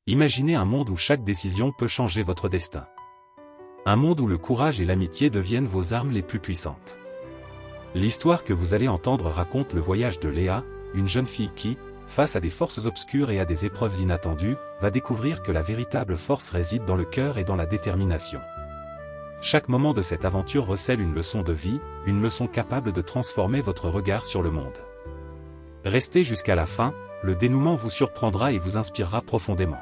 Imaginez un monde où chaque décision peut changer votre destin. Un monde où le courage et l'amitié deviennent vos armes les plus puissantes. L'histoire que vous allez entendre raconte le voyage de Léa, une jeune fille qui, face à des forces obscures et à des épreuves inattendues, va découvrir que la véritable force réside dans le cœur et dans la détermination. Chaque moment de cette aventure recèle une leçon de vie, une leçon capable de transformer votre regard sur le monde. Restez jusqu'à la fin, le dénouement vous surprendra et vous inspirera profondément.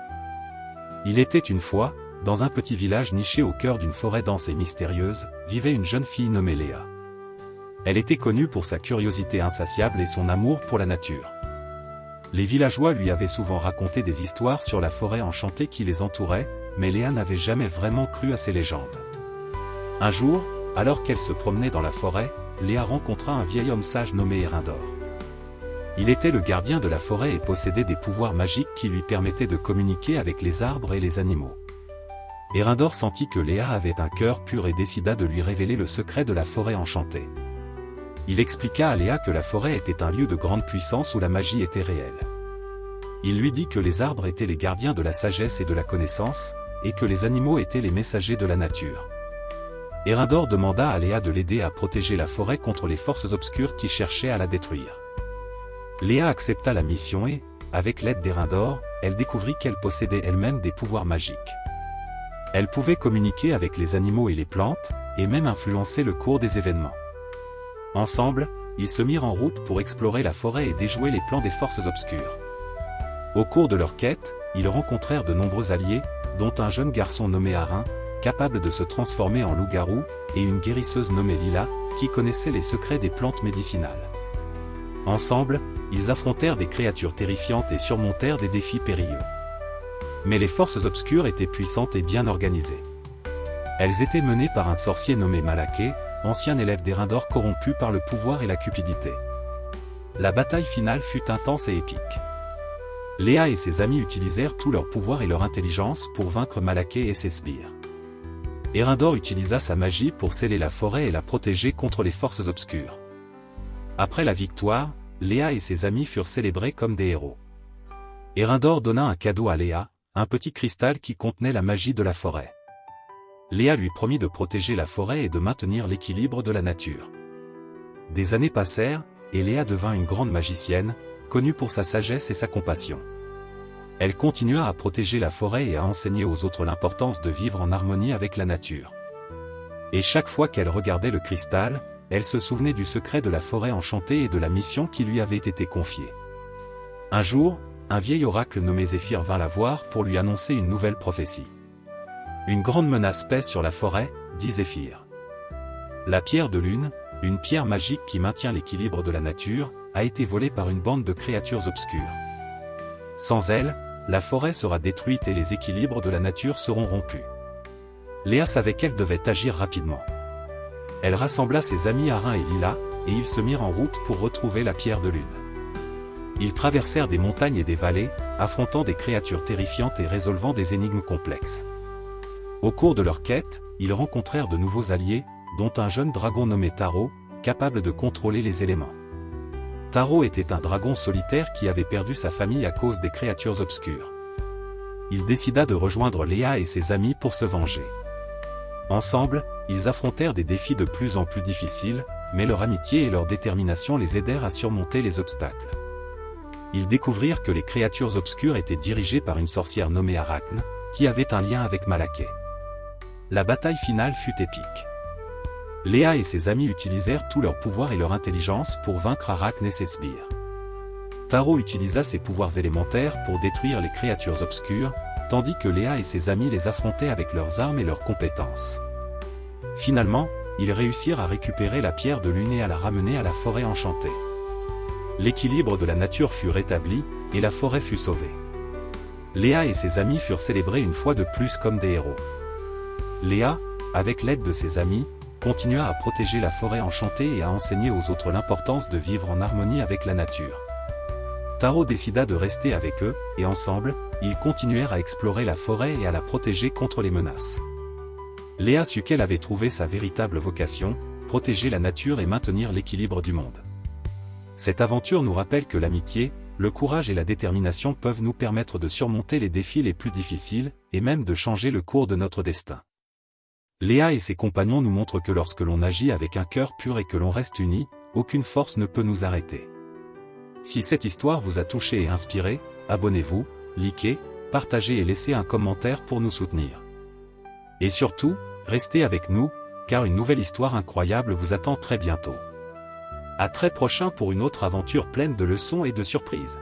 Il était une fois, dans un petit village niché au cœur d'une forêt dense et mystérieuse, vivait une jeune fille nommée Léa. Elle était connue pour sa curiosité insatiable et son amour pour la nature. Les villageois lui avaient souvent raconté des histoires sur la forêt enchantée qui les entourait, mais Léa n'avait jamais vraiment cru à ces légendes. Un jour, alors qu'elle se promenait dans la forêt, Léa rencontra un vieil homme sage nommé Erindor. Il était le gardien de la forêt et possédait des pouvoirs magiques qui lui permettaient de communiquer avec les arbres et les animaux. Erindor sentit que Léa avait un cœur pur et décida de lui révéler le secret de la forêt enchantée. Il expliqua à Léa que la forêt était un lieu de grande puissance où la magie était réelle. Il lui dit que les arbres étaient les gardiens de la sagesse et de la connaissance, et que les animaux étaient les messagers de la nature. Erindor demanda à Léa de l'aider à protéger la forêt contre les forces obscures qui cherchaient à la détruire. Léa accepta la mission et, avec l'aide d'Erindor, elle découvrit qu'elle possédait elle-même des pouvoirs magiques. Elle pouvait communiquer avec les animaux et les plantes, et même influencer le cours des événements. Ensemble, ils se mirent en route pour explorer la forêt et déjouer les plans des forces obscures. Au cours de leur quête, ils rencontrèrent de nombreux alliés, dont un jeune garçon nommé Arin, capable de se transformer en loup-garou, et une guérisseuse nommée Lila, qui connaissait les secrets des plantes médicinales. Ensemble, ils affrontèrent des créatures terrifiantes et surmontèrent des défis périlleux. Mais les forces obscures étaient puissantes et bien organisées. Elles étaient menées par un sorcier nommé Malaké, ancien élève d'Erindor corrompu par le pouvoir et la cupidité. La bataille finale fut intense et épique. Léa et ses amis utilisèrent tout leur pouvoir et leur intelligence pour vaincre Malaké et ses sbires. Erindor utilisa sa magie pour sceller la forêt et la protéger contre les forces obscures. Après la victoire, Léa et ses amis furent célébrés comme des héros. Erindor donna un cadeau à Léa, un petit cristal qui contenait la magie de la forêt. Léa lui promit de protéger la forêt et de maintenir l'équilibre de la nature. Des années passèrent, et Léa devint une grande magicienne, connue pour sa sagesse et sa compassion. Elle continua à protéger la forêt et à enseigner aux autres l'importance de vivre en harmonie avec la nature. Et chaque fois qu'elle regardait le cristal, elle se souvenait du secret de la forêt enchantée et de la mission qui lui avait été confiée. Un jour, un vieil oracle nommé Zéphyr vint la voir pour lui annoncer une nouvelle prophétie. Une grande menace pèse sur la forêt, dit Zéphyr. La pierre de lune, une pierre magique qui maintient l'équilibre de la nature, a été volée par une bande de créatures obscures. Sans elle, la forêt sera détruite et les équilibres de la nature seront rompus. Léa savait qu'elle devait agir rapidement. Elle rassembla ses amis Arin et Lila, et ils se mirent en route pour retrouver la pierre de lune. Ils traversèrent des montagnes et des vallées, affrontant des créatures terrifiantes et résolvant des énigmes complexes. Au cours de leur quête, ils rencontrèrent de nouveaux alliés, dont un jeune dragon nommé Taro, capable de contrôler les éléments. Taro était un dragon solitaire qui avait perdu sa famille à cause des créatures obscures. Il décida de rejoindre Léa et ses amis pour se venger. Ensemble, ils affrontèrent des défis de plus en plus difficiles, mais leur amitié et leur détermination les aidèrent à surmonter les obstacles. Ils découvrirent que les créatures obscures étaient dirigées par une sorcière nommée Arachne, qui avait un lien avec Malaké. La bataille finale fut épique. Léa et ses amis utilisèrent tout leur pouvoir et leur intelligence pour vaincre Arachne et ses sbires. Taro utilisa ses pouvoirs élémentaires pour détruire les créatures obscures, tandis que Léa et ses amis les affrontaient avec leurs armes et leurs compétences. Finalement, ils réussirent à récupérer la pierre de lune et à la ramener à la forêt enchantée. L'équilibre de la nature fut rétabli, et la forêt fut sauvée. Léa et ses amis furent célébrés une fois de plus comme des héros. Léa, avec l'aide de ses amis, continua à protéger la forêt enchantée et à enseigner aux autres l'importance de vivre en harmonie avec la nature. Taro décida de rester avec eux, et ensemble, ils continuèrent à explorer la forêt et à la protéger contre les menaces. Léa sut qu'elle avait trouvé sa véritable vocation, protéger la nature et maintenir l'équilibre du monde. Cette aventure nous rappelle que l'amitié, le courage et la détermination peuvent nous permettre de surmonter les défis les plus difficiles, et même de changer le cours de notre destin. Léa et ses compagnons nous montrent que lorsque l'on agit avec un cœur pur et que l'on reste unis, aucune force ne peut nous arrêter. Si cette histoire vous a touché et inspiré, abonnez-vous, likez, partagez et laissez un commentaire pour nous soutenir. Et surtout, restez avec nous, car une nouvelle histoire incroyable vous attend très bientôt. À très prochain pour une autre aventure pleine de leçons et de surprises.